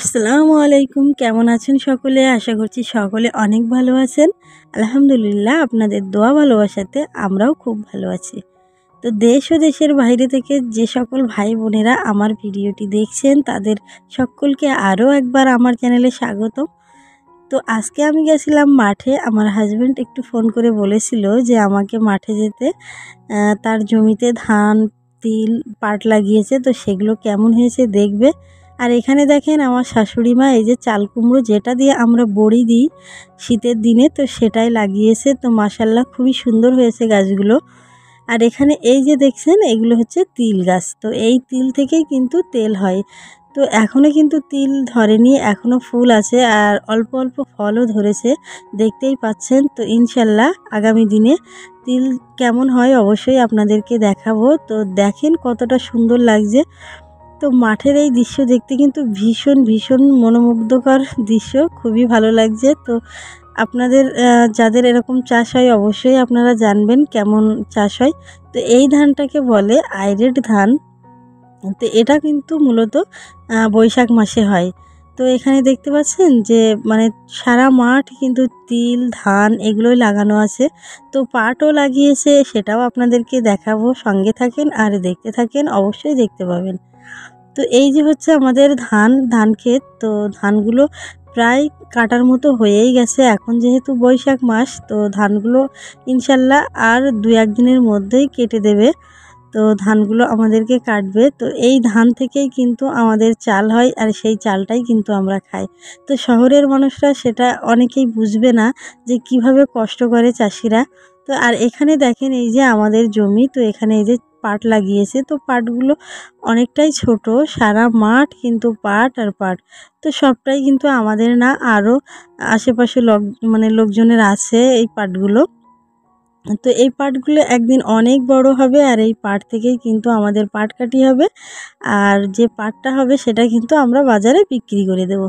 আসসালামু আলাইকুম, কেমন আছেন সকলে? আশা করছি সকলে অনেক ভালো আছেন। আলহামদুলিল্লাহ, আপনাদের দোয়া ভালোবাসাতে আমরাও খুব ভালো আছি। তো দেশ ও দেশের বাইরে থেকে যে সকল ভাই বোনেরা আমার ভিডিওটি দেখছেন তাদের সকলকে আরও একবার আমার চ্যানেলে স্বাগত। তো আজকে আমি গেছিলাম মাঠে। আমার হাজব্যান্ড একটু ফোন করে বলেছিল যে আমাকে মাঠে যেতে। তার জমিতে ধান, তিল, পাট লাগিয়েছে, তো সেগুলো কেমন হয়েছে দেখবে। আর এখানে দেখেন আমার শাশুড়ি মা এই যে চাল কুমড়ো, যেটা দিয়ে আমরা বড়ি দিই শীতের দিনে, তো সেটাই লাগিয়েছে। তো মাশাল্লাহ খুবই সুন্দর হয়েছে গাছগুলো। আর এখানে এই যে দেখছেন এগুলো হচ্ছে তিল গাছ। তো এই তিল থেকেই কিন্তু তেল হয়। তো এখনও কিন্তু তিল ধরেনি, এখনও ফুল আছে আর অল্প অল্প ফলও ধরেছে, দেখতেই পাচ্ছেন। তো ইনশাল্লাহ আগামী দিনে তিল কেমন হয় অবশ্যই আপনাদেরকে দেখাবো। তো দেখেন কতটা সুন্দর লাগছে। তো মাঠের এই দৃশ্য দেখতে কিন্তু ভীষণ ভীষণ মনোমুগ্ধকর দৃশ্য, খুবই ভালো লাগছে। তো আপনাদের যাদের এরকম চাষ হয় অবশ্যই আপনারা জানবেন কেমন চাষ হয়। তো এই ধানটাকে বলে আইরেট ধান। তো এটা কিন্তু মূলত বৈশাখ মাসে হয়। তো এখানে দেখতে পাচ্ছেন যে মানে সারা মাঠ কিন্তু তিল, ধান এগুলোই লাগানো আছে। তো পাটও লাগিয়েছে, সেটাও আপনাদেরকে দেখাবো। সঙ্গে থাকেন আর দেখতে থাকেন, অবশ্যই দেখতে পাবেন। তো এই যে হচ্ছে আমাদের ধান ক্ষেত। তো ধানগুলো প্রায় কাটার মতো হয়েই গেছে। এখন যেহেতু বৈশাখ মাস, তো ধানগুলো ইনশাল্লাহ আর 2-1 দিনের মধ্যেই কেটে দেবে। তো ধানগুলো আমাদেরকে কাটবে। তো এই ধান থেকেই কিন্তু আমাদের চাল হয় আর সেই চালটাই কিন্তু আমরা খাই। তো শহরের মানুষরা সেটা অনেকেই বুঝবে না যে কিভাবে কষ্ট করে চাষিরা। তো আর এখানে দেখেন এই যে আমাদের জমি, তো এখানে এই যে পাট লাগিয়েছে। তো পাটগুলো অনেকটাই ছোট, সারা মাঠ কিন্তু পাট আর পাট। তো সবটাই কিন্তু আমাদের না, আরও আশেপাশে লোকজনের আছে এই পাটগুলো। তো এই পাটগুলো একদিন অনেক বড় হবে আর এই পাট থেকেই কিন্তু আমাদের পাটকাঠি হবে। আর যে পাটটা হবে সেটা কিন্তু আমরা বাজারে বিক্রি করে দেব।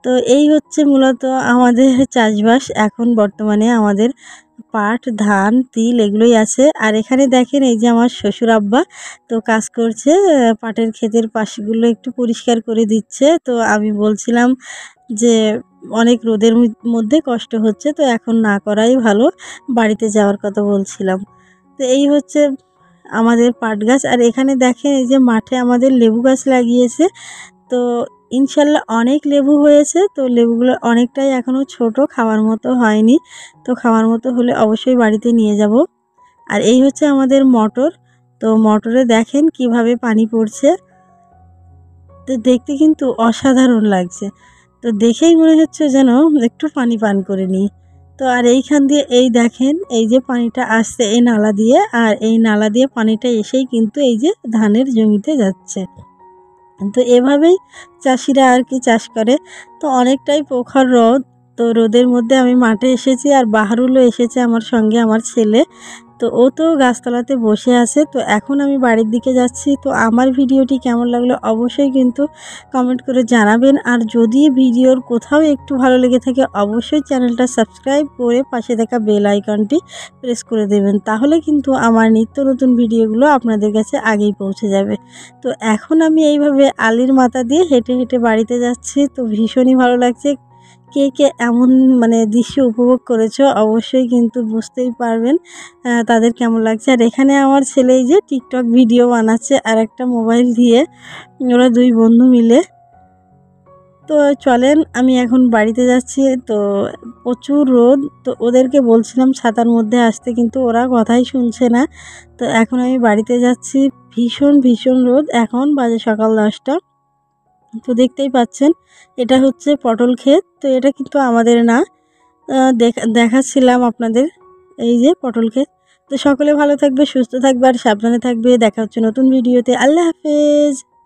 তো এই হচ্ছে মূলত আমাদের চাষবাস। এখন বর্তমানে আমাদের পাট, ধান, তিল এগুলোই আছে। আর এখানে দেখেন এই যে আমার শ্বশুর আব্বা তো কাজ করছে, পাটের ক্ষেতের পাশগুলো একটু পরিষ্কার করে দিচ্ছে। তো আমি বলছিলাম যে অনেক রোদের মধ্যে কষ্ট হচ্ছে, তো এখন না করাই ভালো, বাড়িতে যাওয়ার কথা বলছিলাম। তো এই হচ্ছে আমাদের পাট গাছ। আর এখানে দেখেন এই যে মাঠে আমাদের লেবু গাছ লাগিয়েছে। তো ইনশাল্লাহ অনেক লেবু হয়েছে। তো লেবুগুলো অনেকটাই এখনও ছোট, খাওয়ার মতো হয়নি। তো খাওয়ার মতো হলে অবশ্যই বাড়িতে নিয়ে যাব। আর এই হচ্ছে আমাদের মটর। তো মটরে দেখেন কিভাবে পানি পড়ছে। তো দেখতে কিন্তু অসাধারণ লাগছে। তো দেখেই মনে হচ্ছে যেন একটু পানি পান করে নিই। তো আর এইখান দিয়ে এই দেখেন এই যে পানিটা আসছে এই নালা দিয়ে, আর এই নালা দিয়ে পানিটা এসেই কিন্তু এই যে ধানের জমিতে যাচ্ছে। তো এভাবেই চাষিরা আর কি চাষ করে। তো অনেকটাই প্রখর রোদ। তো রোদের মধ্যে আমি মাঠে এসেছি আর বাহারুলও এসেছে আমার সঙ্গে, আমার ছেলে। তো ও তো গাছতলাতে বসে আছে। তো এখন আমি বাড়ির দিকে যাচ্ছি। তো আমার ভিডিওটি কেমন লাগলো অবশ্যই কিন্তু কমেন্ট করে জানাবেন। আর যদি ভিডিওর কোথাও একটু ভালো লেগে থাকে অবশ্যই চ্যানেলটা সাবস্ক্রাইব করে পাশে থাকা বেল আইকনটি প্রেস করে দেবেন, তাহলে কিন্তু আমার নিত্য নতুন ভিডিওগুলো আপনাদের কাছে আগেই পৌঁছে যাবে। তো এখন আমি এইভাবে আলির মাথা দিয়ে হেঁটে হেঁটে বাড়িতে যাচ্ছি। তো ভীষণই ভালো লাগছে। কে কে এমন দৃশ্য উপভোগ করেছো অবশ্যই কিন্তু বুঝতেই পারবেন তাদের কেমন লাগছে। আর এখানে আমার ছেলে এই যে টিকটক ভিডিও বানাচ্ছে আর একটা মোবাইল দিয়ে, ওরা 2 বন্ধু মিলে। তো চলেন আমি এখন বাড়িতে যাচ্ছি। তো প্রচুর রোদ। তো ওদেরকে বলছিলাম ছাতার মধ্যে আসতে, কিন্তু ওরা কথাই শুনছে না। তো এখন আমি বাড়িতে যাচ্ছি। ভীষণ ভীষণ রোদ। এখন বাজে সকাল 10টা। তো দেখতেই পাচ্ছেন এটা হচ্ছে পটল ক্ষেত। তো এটা কিন্তু আমাদের না, দেখাচ্ছিলাম আপনাদের এই যে পটল ক্ষেত। তো সকলে ভালো থাকবে, সুস্থ থাকবে আর সাবধানে থাকবে। দেখা হচ্ছে নতুন ভিডিওতে। আল্লাহ হাফেজ।